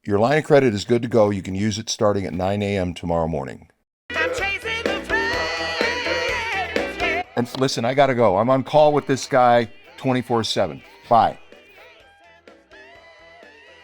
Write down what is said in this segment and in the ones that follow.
Your line of credit is good to go. You can use it starting at 9 a.m. tomorrow morning. I'm chasing the flames, yeah. And listen, I gotta go. I'm on call with this guy 24/7. Bye.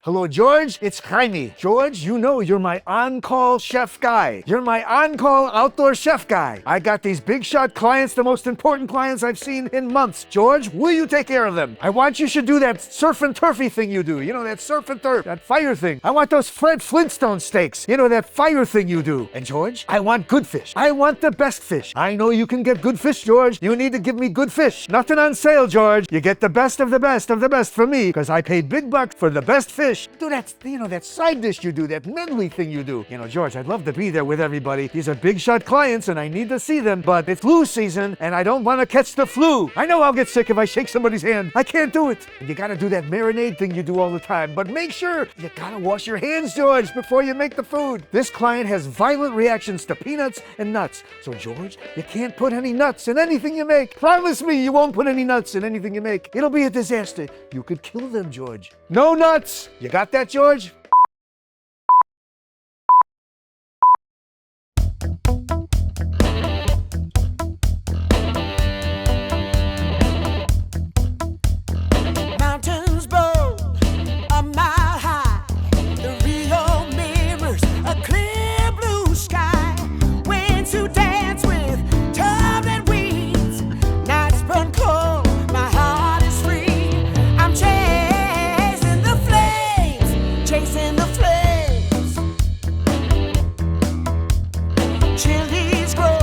Hello, George. It's Jaime. George, you know you're my on-call chef guy. You're my on-call outdoor chef guy. I got these big shot clients, the most important clients I've seen in months. George, will you take care of them? I want you should do that surf and turfy thing you do. You know, that surf and turf, that fire thing. I want those Fred Flintstone steaks. You know, that fire thing you do. And George, I want good fish. I want the best fish. I know you can get good fish, George. You need to give me good fish. Nothing on sale, George. You get the best of the best of the best from me, because I paid big bucks for the best fish. Do that, you know, that side dish you do, that medley thing you do. You know, George, I'd love to be there with everybody. These are big shot clients and I need to see them, but it's flu season and I don't want to catch the flu. I know I'll get sick if I shake somebody's hand. I can't do it. And you gotta do that marinade thing you do all the time, but make sure you gotta wash your hands, George, before you make the food. This client has violent reactions to peanuts and nuts. So George, you can't put any nuts in anything you make. Promise me you won't put any nuts in anything you make. It'll be a disaster. You could kill them, George. No nuts. You got that, George? Mountains bold, a mile high. The Rio mirrors a clear blue sky. Went to dance with turbulent weeds. Nights burn cold, my heart is free. I'm chasing the flames, chasing the flames. Chilies grow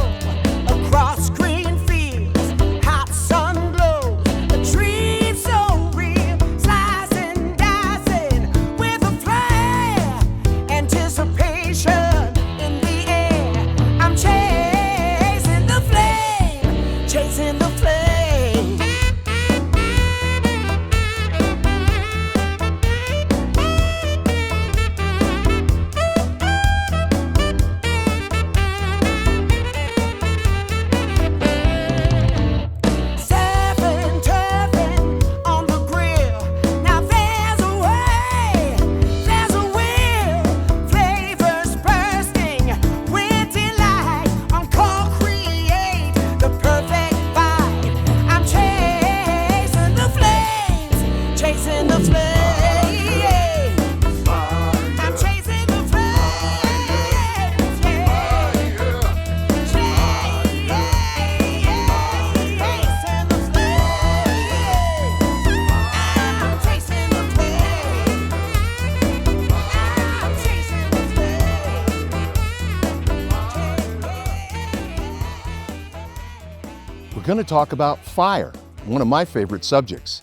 across green fields. Hot sun glows, a dream so real. Slicing, dicing with a flare. Anticipation in the air. I'm chasing the flame, chasing the flame. Surfing, turfing on the grill. Now there's a way, there's a will. Flavors bursting with delight. On call, create the perfect bite. I'm chasing the flames, chasing the flames. I'm chasing the flames, yeah. Chasing the flames. I'm chasing the flame. I'm chasing the We're going to talk about fire, one of my favorite subjects.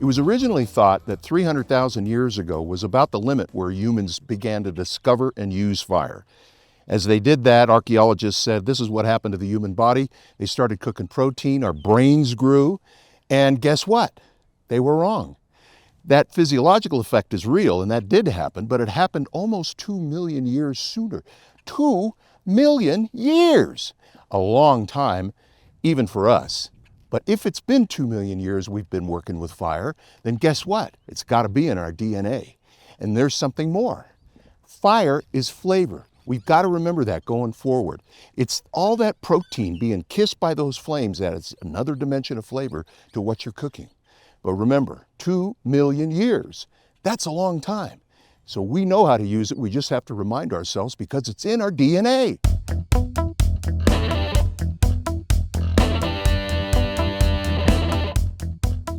It was originally thought that 300,000 years ago was about the limit where humans began to discover and use fire. As they did that, archaeologists said this is what happened to the human body. They started cooking protein, our brains grew, and guess what? They were wrong. That physiological effect is real, and that did happen, but it happened almost 2 million years sooner. 2 million years! A long time, even for us. But if it's been 2 million years we've been working with fire, then guess what? It's got to be in our DNA. And there's something more. Fire is flavor. We've got to remember that going forward. It's all that protein being kissed by those flames that adds another dimension of flavor to what you're cooking. But remember, 2 million years, that's a long time. So we know how to use it, we just have to remind ourselves because it's in our DNA.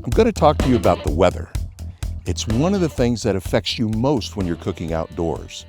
I'm going to talk to you about the weather. It's one of the things that affects you most when you're cooking outdoors.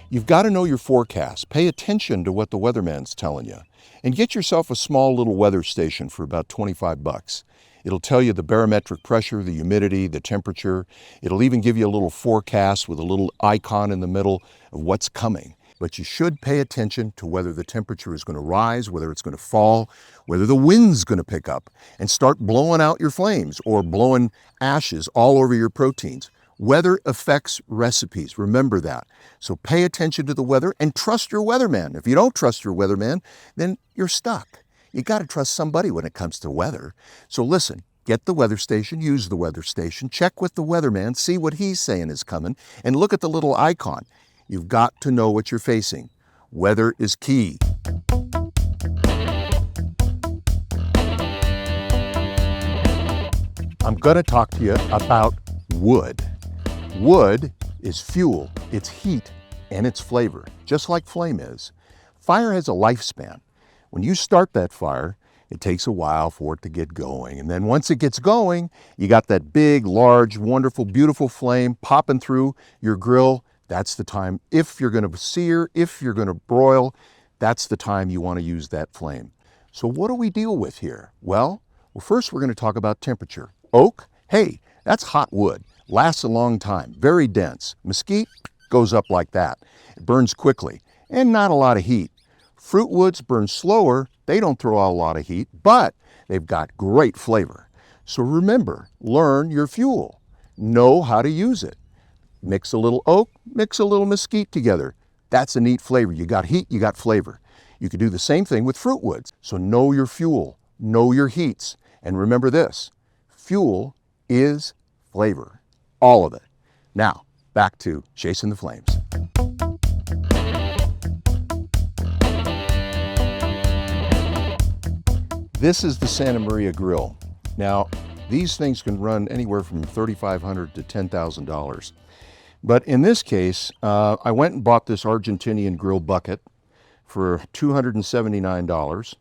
You've got to know your forecast. Pay attention to what the weatherman's telling you. And get yourself a small little weather station for about 25 bucks. It'll tell you the barometric pressure, the humidity, the temperature. It'll even give you a little forecast with a little icon in the middle of what's coming. But you should pay attention to whether the temperature is going to rise, whether it's going to fall, whether the wind's going to pick up and start blowing out your flames or blowing ashes all over your proteins. Weather affects recipes. Remember that. So pay attention to the weather and trust your weatherman. If you don't trust your weatherman, then you're stuck. You got to trust somebody when it comes to weather. So listen, Get the weather station, use the weather station, check with the weatherman, see what he's saying is coming, and look at the little icon. You've got to know what you're facing. Weather is key. I'm going to talk to you about wood. Wood is fuel, it's heat, and it's flavor, just like flame is. Fire has a lifespan. When you start that fire, it takes a while for it to get going. And then once it gets going, you got that big, large, wonderful, beautiful flame popping through your grill. That's the time, if you're going to sear, if you're going to broil, that's the time you want to use that flame. So what do we deal with here? Well, first we're going to talk about temperature. Oak, hey, that's hot wood. Lasts a long time, very dense. Mesquite goes up like that. It burns quickly and not a lot of heat. Fruit woods burn slower. They don't throw out a lot of heat, but they've got great flavor. So remember, learn your fuel. Know how to use it. Mix a little oak, mix a little mesquite together. That's a neat flavor. You got heat, you got flavor. You could do the same thing with fruit woods. So know your fuel, know your heats, and remember this, fuel is flavor, all of it. Now, back to chasing the flames. This is the Santa Maria grill. Now, these things can run anywhere from $3,500 to $10,000. But in this case, I went and bought this Argentinian grill bucket for $279.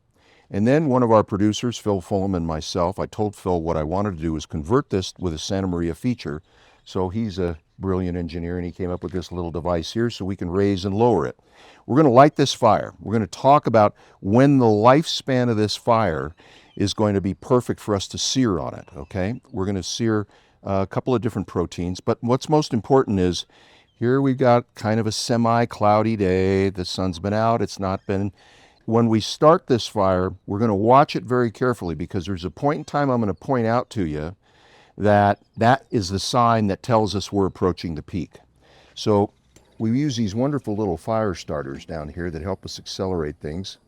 And then one of our producers, Phil Fulham, and myself, I told Phil what I wanted to do was convert this with a Santa Maria feature. So he's a brilliant engineer, and he came up with this little device here so we can raise and lower it. We're going to light this fire. We're going to talk about when the lifespan of this fire is going to be perfect for us to sear on it, okay? We're going to sear a couple of different proteins, but what's most important is here we've got kind of a semi-cloudy day. The sun's been out. It's not been. When we start this fire, we're going to watch it very carefully because there's a point in time I'm going to point out to you that is the sign that tells us we're approaching the peak. So we use these wonderful little fire starters down here that help us accelerate things,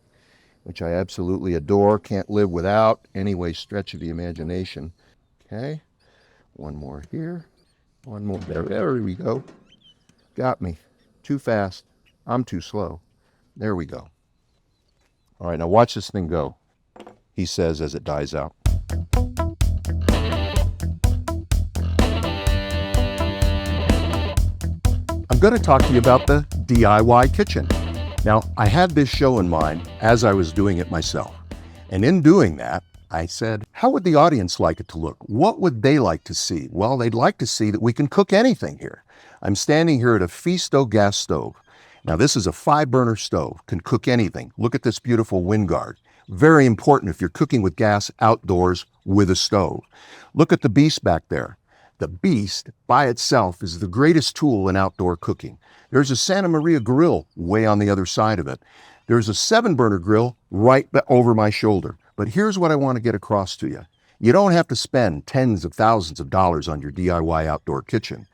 which I absolutely adore, can't live without, any stretch of the imagination. Okay, one more here, one more there we go. Got me. Too fast. I'm too slow. There we go. All right, now watch this thing go, he says as it dies out. I'm going to talk to you about the DIY kitchen. Now, I had this show in mind as I was doing it myself. And in doing that, I said, how would the audience like it to look? What would they like to see? Well, they'd like to see that we can cook anything here. I'm standing here at a Fisto gas stove. Now, this is a 5-burner stove, can cook anything. Look at this beautiful wind guard. Very important if you're cooking with gas outdoors with a stove. Look at the beast back there. The beast by itself is the greatest tool in outdoor cooking. There's a Santa Maria grill way on the other side of it. There's a 7-burner grill right over my shoulder. But here's what I want to get across to you. You don't have to spend tens of thousands of dollars on your DIY outdoor kitchen.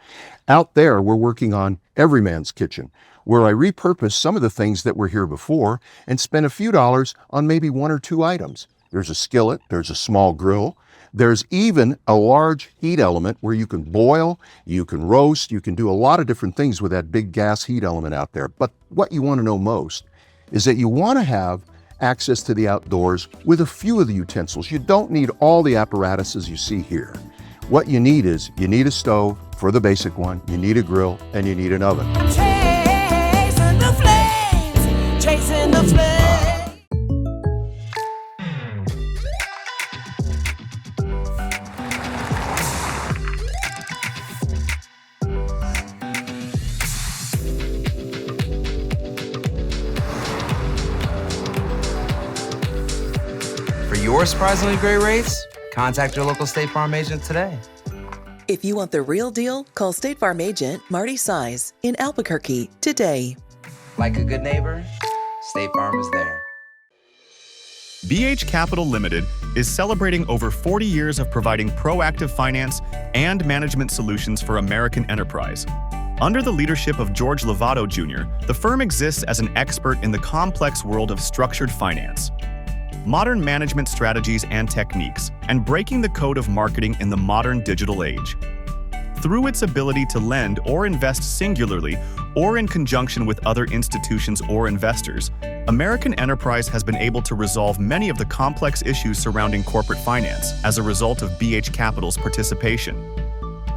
Out there, we're working on Everyman's Kitchen, where I repurpose some of the things that were here before and spend a few dollars on maybe 1 or 2 items. There's a skillet, there's a small grill, there's even a large heat element where you can boil, you can roast, you can do a lot of different things with that big gas heat element out there. But what you want to know most is that you want to have access to the outdoors with a few of the utensils. You don't need all the apparatuses you see here. What you need is, you need a stove for the basic one, you need a grill, and you need an oven. Chasing the flames, chasing the flames. For your surprisingly great rates, contact your local State Farm agent today. If you want the real deal, call State Farm agent Marty Size in Albuquerque today. Like a good neighbor, State Farm is there. BH Capital Limited is celebrating over 40 years of providing proactive finance and management solutions for American enterprise. Under the leadership of George Lovato Jr., the firm exists as an expert in the complex world of structured finance. modern management strategies and techniques, and breaking the code of marketing in the modern digital age. Through its ability to lend or invest singularly or in conjunction with other institutions or investors, American Enterprise has been able to resolve many of the complex issues surrounding corporate finance as a result of BH Capital's participation.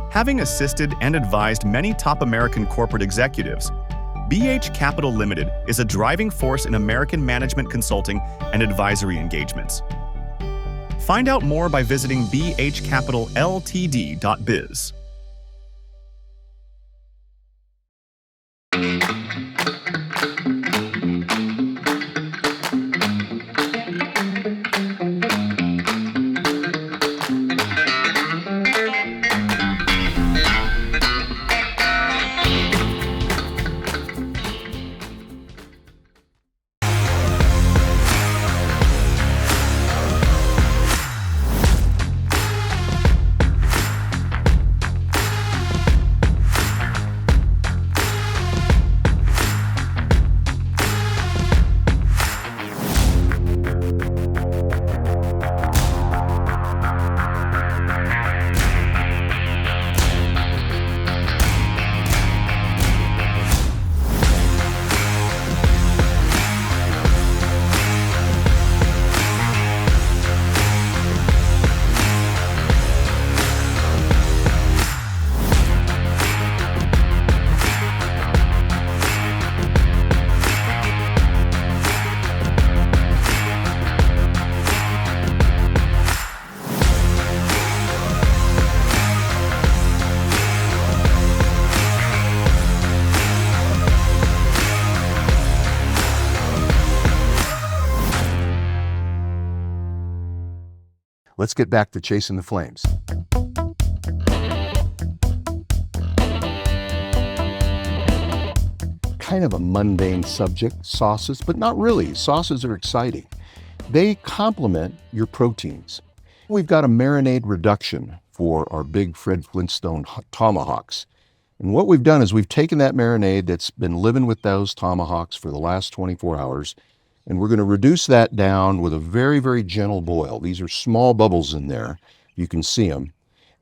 Having assisted and advised many top American corporate executives, BH Capital Limited is a driving force in American management consulting and advisory engagements. Find out more by visiting bhcapitalltd.biz. Let's get back to chasing the flames. Kind of a mundane subject, sauces, but not really. Sauces are exciting. They complement your proteins. We've got a marinade reduction for our big Fred Flintstone Tomahawks. And what we've done is we've taken that marinade that's been living with those Tomahawks for the last 24 hours, and we're going to reduce that down with a very, very gentle boil. These are small bubbles in there. You can see them.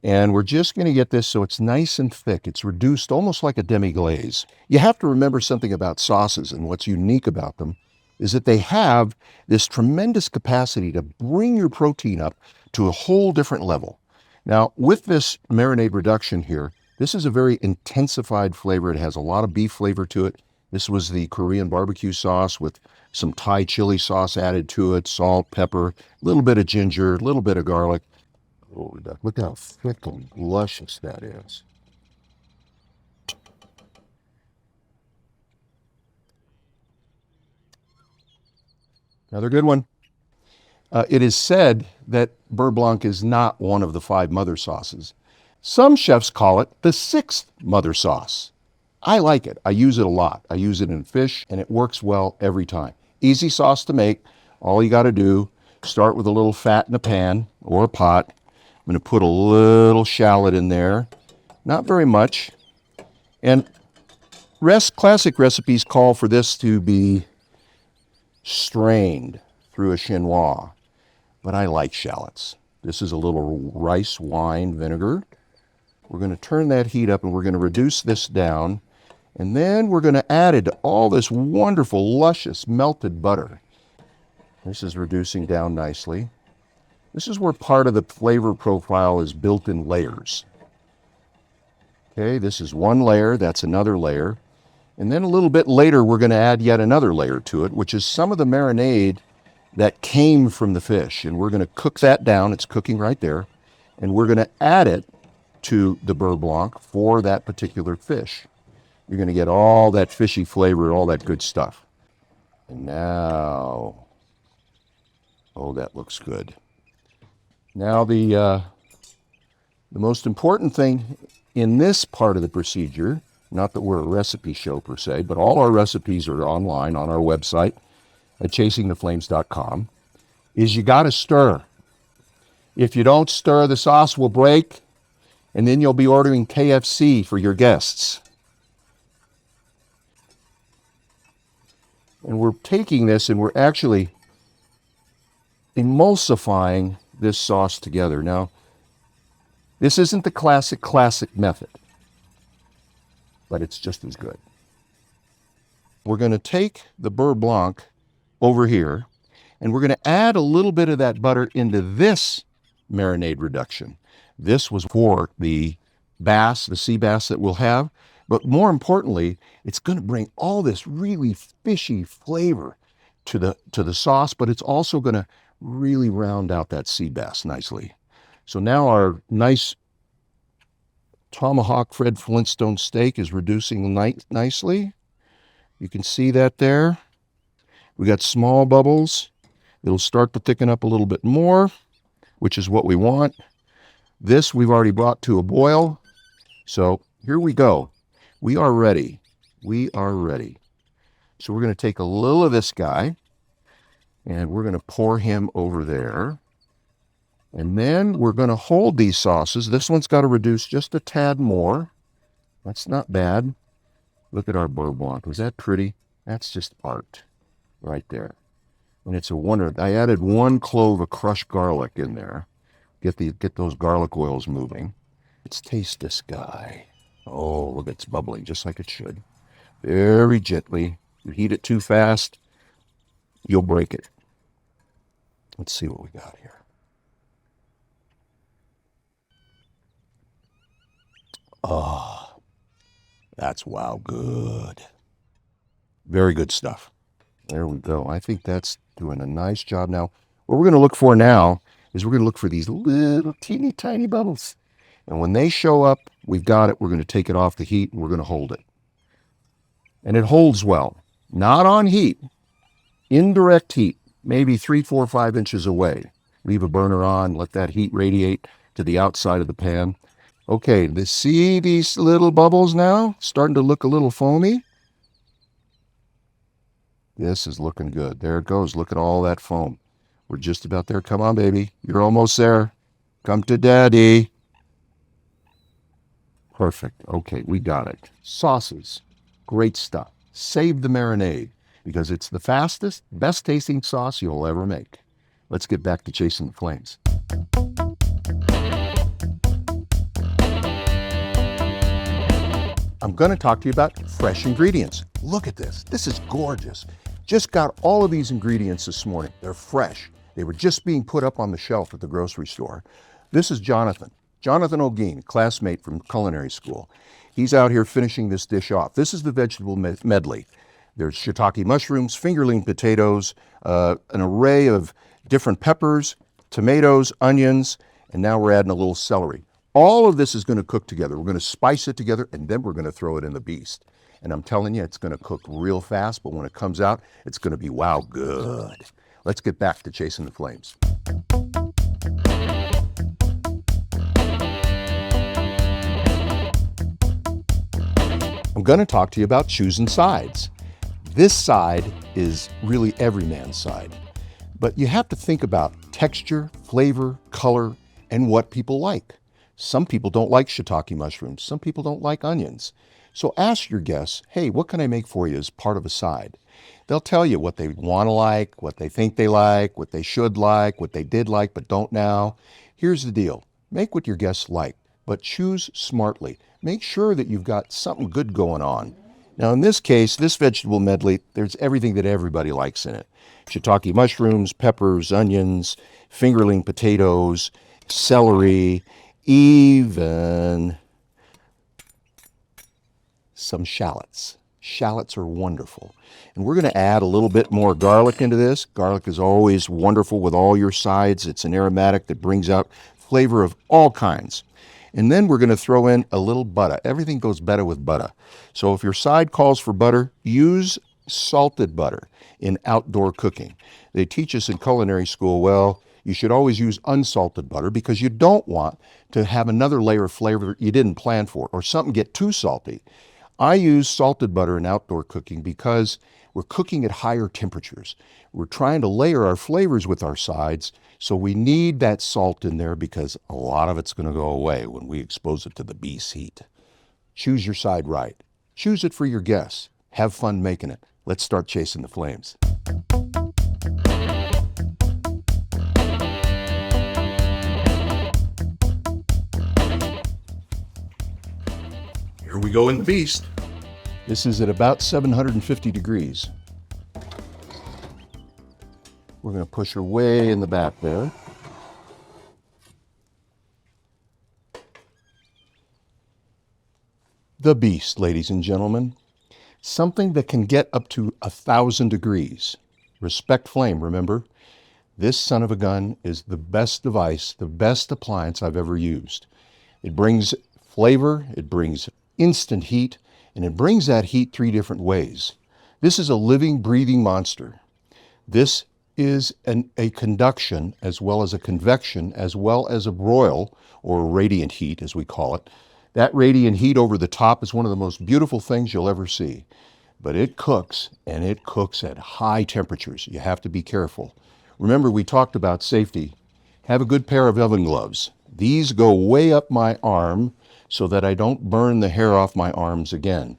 And we're just going to get this so it's nice and thick. It's reduced almost like a demi-glaze. You have to remember something about sauces, and what's unique about them is that they have this tremendous capacity to bring your protein up to a whole different level. Now, with this marinade reduction here, this is a very intensified flavor. It has a lot of beef flavor to it. This was the Korean barbecue sauce with some Thai chili sauce added to it, salt, pepper, a little bit of ginger, a little bit of garlic. Oh, look how thick and luscious that is. Another good one. It is said that Beurre Blanc is not one of the 5 mother sauces. Some chefs call it the 6th mother sauce. I like it. I use it a lot. I use it in fish, and it works well every time. Easy sauce to make. All you got to do, start with a little fat in a pan or a pot. I'm going to put a little shallot in there, not very much. And classic recipes call for this to be strained through a chinois, but I like shallots. This is a little rice wine vinegar. We're going to turn that heat up, and we're going to reduce this down. And then we're going to add it to all this wonderful, luscious, melted butter. This is reducing down nicely. This is where part of the flavor profile is built in layers. Okay, this is one layer, that's another layer. And then a little bit later, we're going to add yet another layer to it, which is some of the marinade that came from the fish. And we're going to cook that down. It's cooking right there. And we're going to add it to the Beurre Blanc for that particular fish. You're going to get all that fishy flavor, all that good stuff. And now, oh, that looks good. Now the most important thing in this part of the procedure, not that we're a recipe show per se, but all our recipes are online on our website at chasingtheflames.com, is you got to stir. If you don't stir, the sauce will break, and then you'll be ordering KFC for your guests. And we're taking this and we're actually emulsifying this sauce together. Now, this isn't the classic method, but it's just as good. We're going to take the beurre blanc over here, and we're going to add a little bit of that butter into this marinade reduction. This was for the bass, the sea bass that we'll have, but more importantly, it's going to bring all this really fishy flavor to the sauce, but it's also going to really round out that sea bass nicely. So now our nice Tomahawk Fred Flintstone steak is reducing nicely. You can see that there. We got small bubbles. It'll start to thicken up a little bit more, which is what we want. This we've already brought to a boil. So here we go. We are ready. We are ready. So we're going to take a little of this guy and we're going to pour him over there. And then we're going to hold these sauces. This one's got to reduce just a tad more. That's not bad. Look at our beurre blanc. Was that pretty? That's just art right there. And it's a wonder. I added 1 clove of crushed garlic in there. Get those garlic oils moving. Let's taste this guy. Oh, look, it's bubbling just like it should. Very gently. You heat it too fast, you'll break it. Let's see what we got here. Oh, that's wow good. Very good stuff. There we go. I think that's doing a nice job now. What we're going to look for now is we're going to look for these little teeny tiny bubbles. And when they show up, we've got it. We're going to take it off the heat and we're going to hold it. And it holds well. Not on heat, indirect heat, maybe 3, 4, 5 inches away. Leave a burner on, let that heat radiate to the outside of the pan. Okay, see these little bubbles now? Starting to look a little foamy. This is looking good. There it goes. Look at all that foam. We're just about there. Come on, baby. You're almost there. Come to daddy. Perfect. Okay, we got it. Sauces. Great stuff. Save the marinade because it's the fastest, best tasting sauce you'll ever make. Let's get back to chasing the flames. I'm going to talk to you about fresh ingredients. Look at this. This is gorgeous. Just got all of these ingredients this morning. They're fresh. They were just being put up on the shelf at the grocery store. This is Jonathan O'Gean, classmate from culinary school. He's out here finishing this dish off. This is the vegetable medley. There's shiitake mushrooms, fingerling potatoes, an array of different peppers, tomatoes, onions, and now we're adding a little celery. All of this is going to cook together. We're going to spice it together, and then we're going to throw it in the beast. And I'm telling you, it's going to cook real fast, but when it comes out, it's going to be wow good. Let's get back to chasing the flames. I'm going to talk to you about choosing sides. This side is really every man's side, but you have to think about texture, flavor, color, and what people like. Some people don't like shiitake mushrooms. Some people don't like onions. So ask your guests, hey, what can I make for you as part of a side? They'll tell you what they want to like, what they think they like, what they should like, what they did like but don't now. Here's the deal. Make what your guests like, but choose smartly. Make sure that you've got something good going on. Now in this case, this vegetable medley, there's everything that everybody likes in it. Shiitake mushrooms, peppers, onions, fingerling potatoes, celery, even some shallots. Shallots are wonderful. And we're going to add a little bit more garlic into this. Garlic is always wonderful with all your sides. It's an aromatic that brings out flavor of all kinds. And then we're going to throw in a little butter. Everything goes better with butter. So if your side calls for butter, use salted butter in outdoor cooking. They teach us in culinary school, well, you should always use unsalted butter because you don't want to have another layer of flavor you didn't plan for or something get too salty. I use salted butter in outdoor cooking because we're cooking at higher temperatures. We're trying to layer our flavors with our sides, so we need that salt in there because a lot of it's going to go away when we expose it to the beast heat. Choose your side right. Choose it for your guests. Have fun making it. Let's start chasing the flames. Here we go in the beast. This is at about 750 degrees. We're going to push her way in the back there. The beast, ladies and gentlemen. Something that can get up to 1,000 degrees. Respect flame, remember? This son of a gun is the best device, the best appliance I've ever used. It brings flavor, it brings instant heat, and it brings that heat 3 different ways. This is a living, breathing monster. This is a conduction as well as a convection as well as a broil, or radiant heat as we call it. That radiant heat over the top is one of the most beautiful things you'll ever see. But it cooks, and it cooks at high temperatures. You have to be careful. Remember, we talked about safety. Have a good pair of oven gloves. These go way up my arm so that I don't burn the hair off my arms again.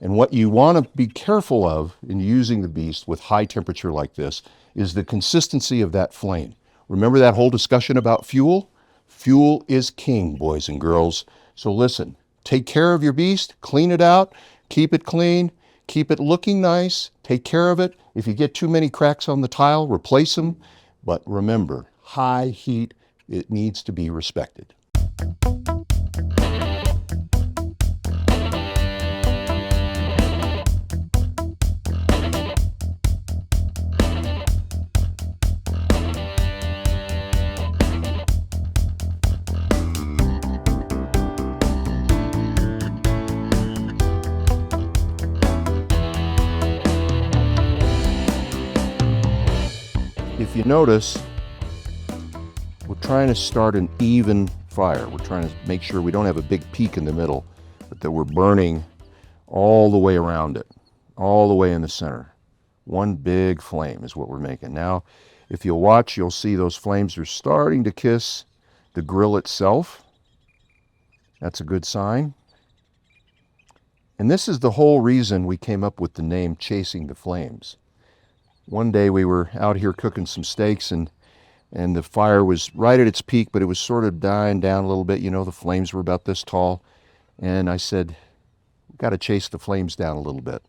And what you want to be careful of in using the beast with high temperature like this is the consistency of that flame. Remember that whole discussion about fuel? Fuel is king, boys and girls. So listen, take care of your beast, clean it out, keep it clean, keep it looking nice, take care of it. If you get too many cracks on the tile, replace them. But remember, high heat, it needs to be respected. If you notice, we're trying to start an even fire. We're trying to make sure we don't have a big peak in the middle, but that we're burning all the way around it, all the way in the center. One big flame is what we're making. Now, if you'll watch, you'll see those flames are starting to kiss the grill itself. That's a good sign. And this is the whole reason we came up with the name Chasing the Flames. One day we were out here cooking some steaks, and the fire was right at its peak, but it was sort of dying down a little bit. You know, the flames were about this tall. And I said, we've got to chase the flames down a little bit.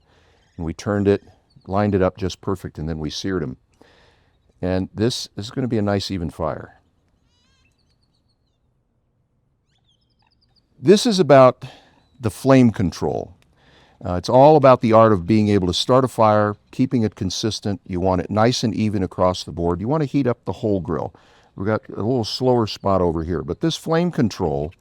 And we turned it, lined it up just perfect, and then we seared them. And this is going to be a nice even fire. This is about the flame control. It's all about the art of being able to start a fire, keeping it consistent. You want it nice and even across the board. You want to heat up the whole grill. We've got a little slower spot over here, but this flame control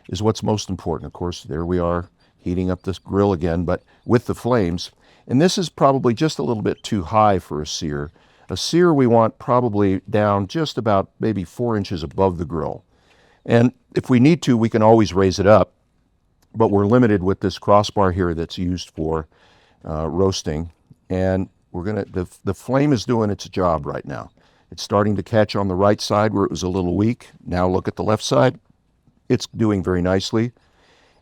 is what's most important. Of course, there we are heating up this grill again, but with the flames. And this is probably just a little bit too high for a sear. A sear we want probably down just about maybe 4 inches above the grill. And if we need to, we can always raise it up. But we're limited with this crossbar here that's used for roasting. And we're gonna, the flame is doing its job right now. It's starting to catch on the right side where it was a little weak. Now look at the left side. It's doing very nicely.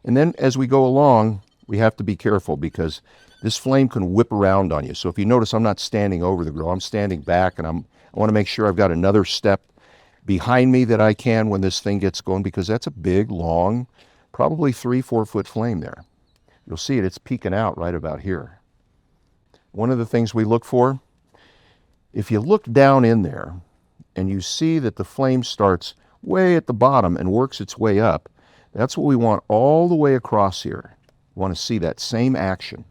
And then as we go along, we have to be careful because this flame can whip around on you. So if you notice, I'm not standing over the grill. I'm standing back, and I want to make sure I've got another step behind me that I can when this thing gets going, because that's a big, long, probably 3-4 foot flame there. You'll see it, it's peeking out right about here. One of the things we look for, if you look down in there and you see that the flame starts way at the bottom and works its way up, that's what we want all the way across here. We want to see that same action.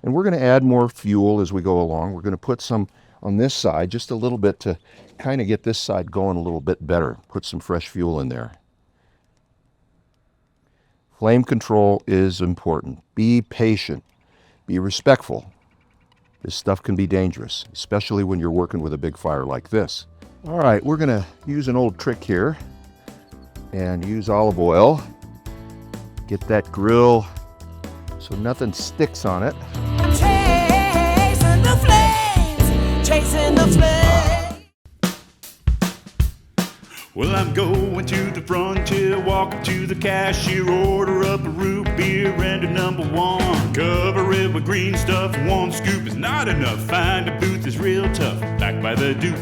And we're going to add more fuel as we go along. We're going to put some on this side, just a little bit to kind of get this side going a little bit better. Put some fresh fuel in there. Flame control is important. Be patient. Be respectful. This stuff can be dangerous, especially when you're working with a big fire like this. All right, we're going to use an old trick here and use olive oil. Get that grill so nothing sticks on it. Chasing the flames, chasing the flames. Well, I'm going to the frontier, walking to the cashier, order up a root beer and a #1. Cover it with green stuff, 1 scoop is not enough. Find a booth is real tough, back by the Duke.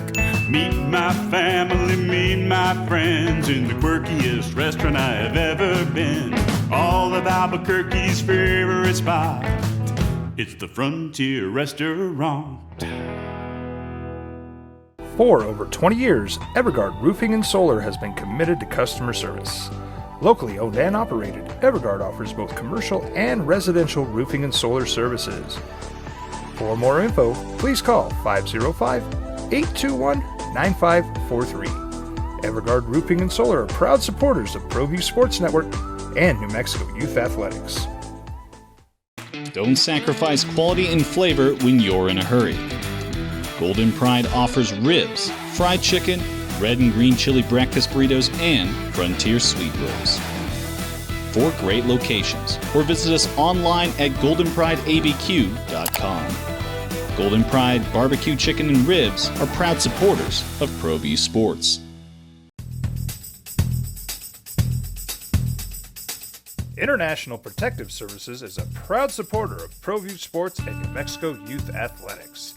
Meet my family, meet my friends in the quirkiest restaurant I have ever been. all of Albuquerque's favorite spot. It's the Frontier Restaurant. For over 20 years, Evergard Roofing and Solar has been committed to customer service. Locally owned and operated, Evergard offers both commercial and residential roofing and solar services. For more info, please call 505-821-9543. Evergard Roofing and Solar are proud supporters of ProView Sports Network and New Mexico Youth Athletics. Don't sacrifice quality and flavor when you're in a hurry. Golden Pride offers ribs, fried chicken, red and green chili breakfast burritos, and Frontier sweet rolls. 4 great locations, or visit us online at goldenprideabq.com. Golden Pride Barbecue Chicken and Ribs are proud supporters of ProView Sports. International Protective Services is a proud supporter of ProView Sports and New Mexico Youth Athletics.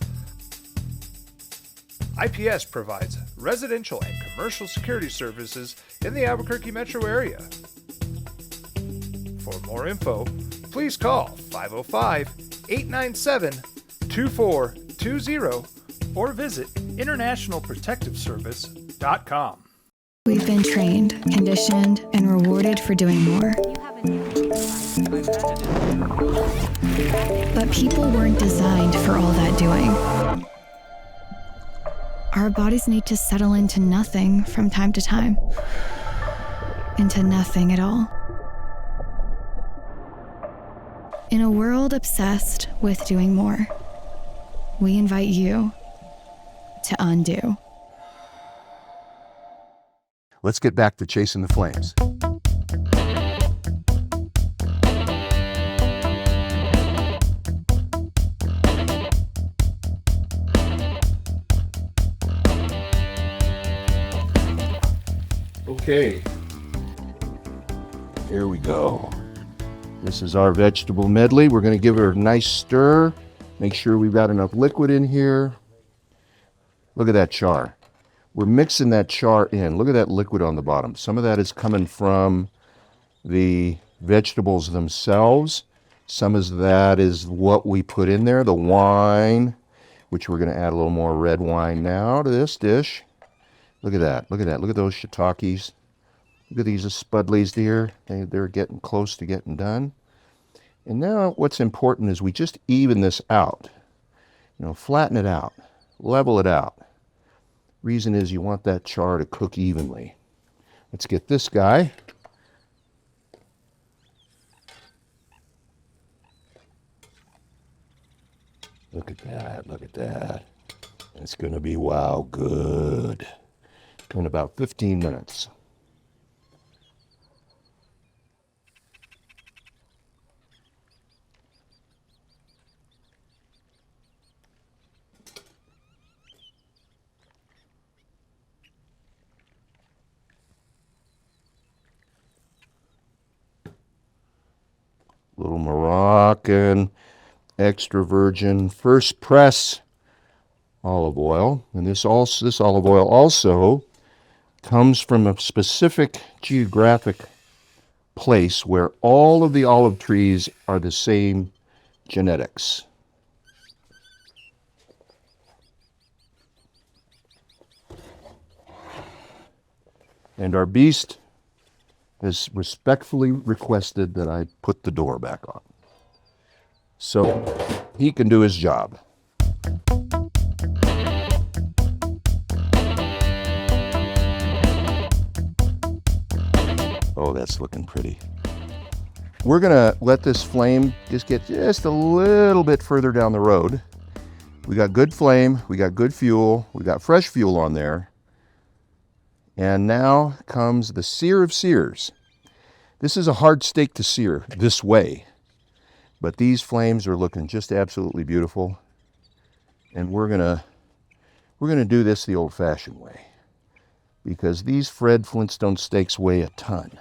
IPS provides residential and commercial security services in the Albuquerque metro area. For more info, please call 505-897-2420 or visit internationalprotectiveservice.com. We've been trained, conditioned, and rewarded for doing more. But people weren't designed for all that doing. Our bodies need to settle into nothing from time to time. Into nothing at all. In a world obsessed with doing more, we invite you to undo. Let's get back to chasing the flames. Okay, here we go. This is our vegetable medley. We're going to give it a nice stir. Make sure we've got enough liquid in here. Look at that char. We're mixing that char in. Look at that liquid on the bottom. Some of that is coming from the vegetables themselves. Some of that is what we put in there, the wine, which we're going to add a little more red wine now to this dish. Look at that. Look at that. Look at those shiitakes. Look at these spudleys here. They're getting close to getting done. And now what's important is we just even this out. Flatten it out. Level it out. Reason is you want that char to cook evenly. Let's get this guy. Look at that, look at that. It's going to be, wow, good. In about 15 minutes. Little Moroccan, extra virgin, first press olive oil. And this olive oil also comes from a specific geographic place where all of the olive trees are the same genetics. And our beast has respectfully requested that I put the door back on, so he can do his job. Oh, that's looking pretty. We're gonna let this flame just get just a little bit further down the road. We got good flame, we got good fuel, we got fresh fuel on there. And now comes the sear of sears. This is a hard steak to sear this way, but these flames are looking just absolutely beautiful. And we're gonna do this the old-fashioned way, because these Fred Flintstone steaks weigh a ton.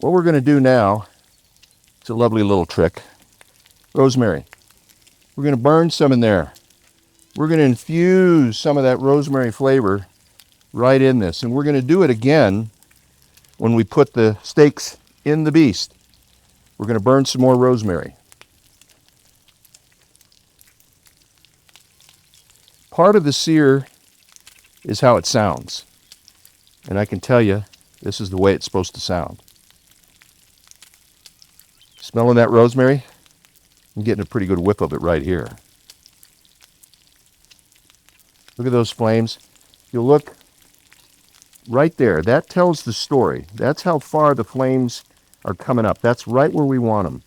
What we're going to do now, it's a lovely little trick. Rosemary. We're going to burn some in there. We're going to infuse some of that rosemary flavor right in this. And we're going to do it again when we put the steaks in the beast. We're going to burn some more rosemary. Part of the sear is how it sounds. And I can tell you, this is the way it's supposed to sound. Smelling that rosemary? I'm getting a pretty good whiff of it right here. Look at those flames. You look right there. That tells the story. That's how far the flames are coming up. That's right where we want them.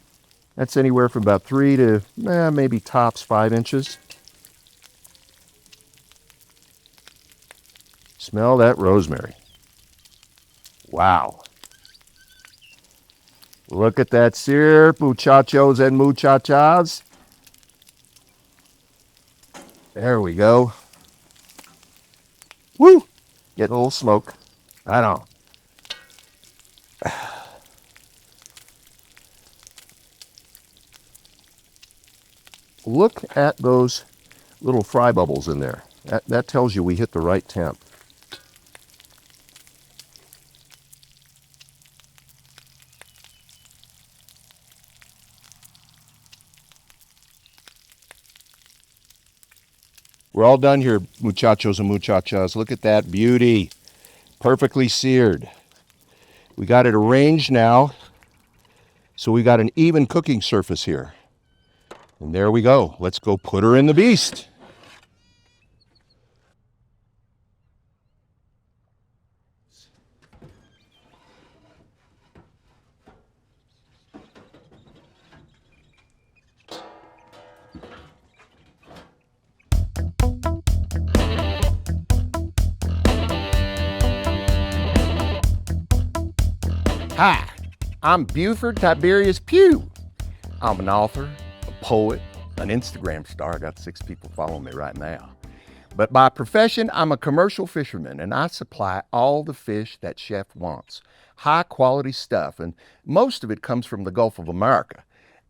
That's anywhere from about 3 to maybe tops 5 inches. Smell that rosemary. Wow. Look at that sear, muchachos and muchachas. There we go. Woo! Getting a little smoke. I know. Look at those little fry bubbles in there. That tells you we hit the right temp. We're all done here, muchachos and muchachas. Look at that beauty. Perfectly seared. We got it arranged now, so we got an even cooking surface here. And there we go. Let's go put her in the beast. Hi, I'm Buford Tiberius Pugh. I'm an author, a poet, an Instagram star. I got 6 people following me right now. But by profession, I'm a commercial fisherman, and I supply all the fish that chef wants. High quality stuff, and most of it comes from the Gulf of America.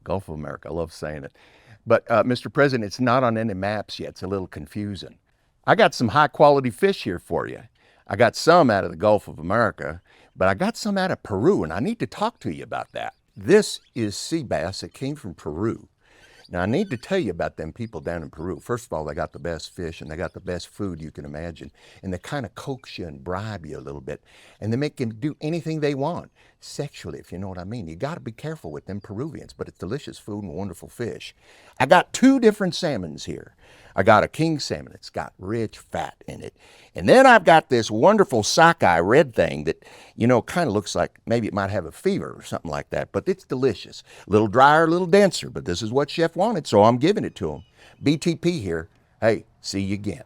Gulf of America, I love saying it. But Mr. President, it's not on any maps yet. It's a little confusing. I got some high quality fish here for you. I got some out of the Gulf of America, but I got some out of Peru, and I need to talk to you about that. This is sea bass that came from Peru. Now, I need to tell you about them people down in Peru. First of all, they got the best fish, and they got the best food you can imagine. And they kind of coax you and bribe you a little bit. And they make you do anything they want, sexually, if you know what I mean. You got to be careful with them Peruvians, but it's delicious food and wonderful fish. I got 2 different salmons here. I got a king salmon. It's got rich fat in it. And then I've got this wonderful sockeye red thing that, you know, kind of looks like maybe it might have a fever or something like that, but it's delicious. A little drier, a little denser, but this is what Chef wanted, so I'm giving it to him. BTP here. Hey, see you again.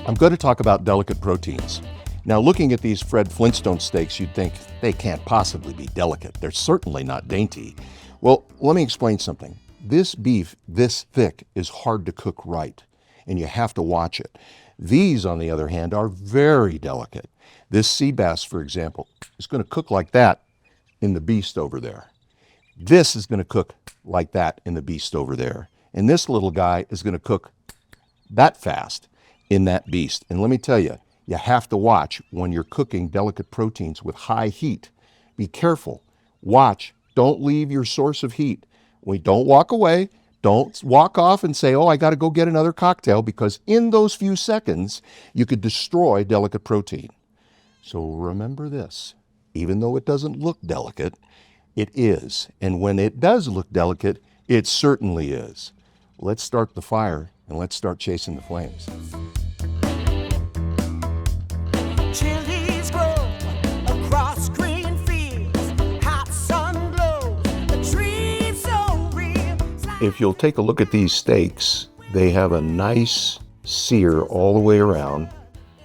I'm going to talk about delicate proteins. Now, looking at these Fred Flintstone steaks, you'd think they can't possibly be delicate. They're certainly not dainty. Well, let me explain something. This beef, this thick, is hard to cook right, and you have to watch it. These, on the other hand, are very delicate. This sea bass, for example, is going to cook like that in the beast over there. This is going to cook like that in the beast over there. And this little guy is going to cook that fast in that beast. And let me tell you, you have to watch when you're cooking delicate proteins with high heat. Be careful. Watch. Don't leave your source of heat. Don't walk away. Don't walk off and say, oh, I got to go get another cocktail, because in those few seconds, you could destroy delicate protein. So remember this. Even though it doesn't look delicate, it is. And when it does look delicate, it certainly is. Let's start the fire and let's start chasing the flames. Chilies grow across green fields, hot sun glows, a dream so real. If you'll take a look at these steaks, they have a nice sear all the way around.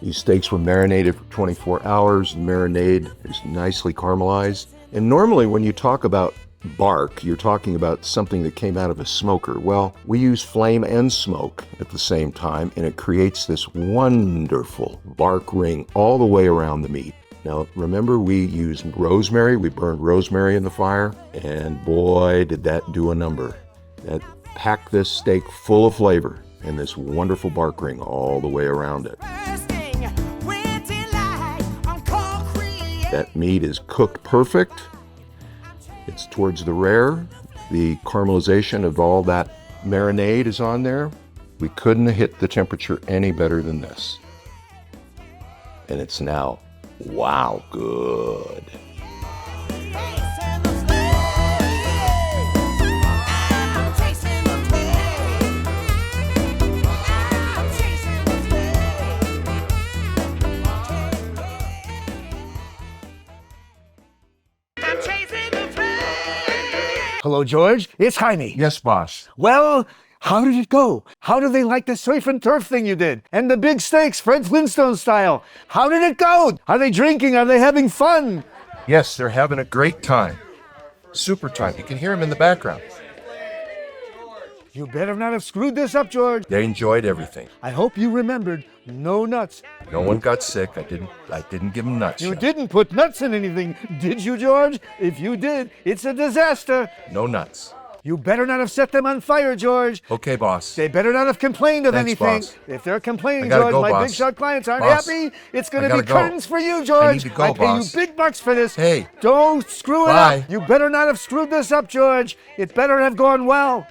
These steaks were marinated for 24 hours. The marinade is nicely caramelized. And normally when you talk about bark, you're talking about something that came out of a smoker. Well, we use flame and smoke at the same time, and it creates this wonderful bark ring all the way around the meat. Now, remember, we used rosemary. We burned rosemary in the fire, and boy, did that do a number. That packed this steak full of flavor and this wonderful bark ring all the way around it. That meat is cooked perfect. It's towards the rare. The caramelization of all that marinade is on there. We couldn't have hit the temperature any better than this. And it's now, wow, good. Hello, George. It's Jaime. Yes, boss. Well, how did it go? How do they like the surf and turf thing you did? And the big steaks, Fred Flintstone style. How did it go? Are they drinking? Are they having fun? Yes, they're having a great time. Super time. You can hear them in the background. You better not have screwed this up, George. They enjoyed everything. I hope you remembered no nuts. No one got sick. I didn't give them nuts. You didn't put nuts in anything, did you, George? If you did, it's a disaster. No nuts. You better not have set them on fire, George. Okay, boss. They better not have complained of Thanks, anything. boss. If they're complaining, I gotta George, go, my boss. big shot clients aren't Boss, happy. It's I going to gotta be go. curtains for you, George. I need to go, I pay boss. you big bucks for this. Hey. Don't screw it Bye. up. You better not have screwed this up, George. It better have gone well.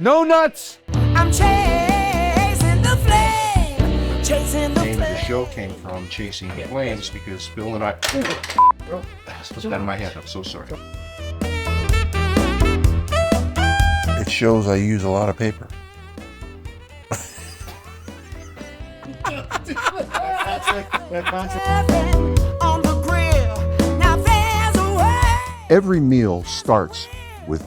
No nuts. I'm chasing the flame, chasing the The name of the flame. show came from Chasing Flames because Bill and I slipped that in my head. I'm so sorry. It shows I use a lot of paper. On the grill, now there's a way. Every meal starts with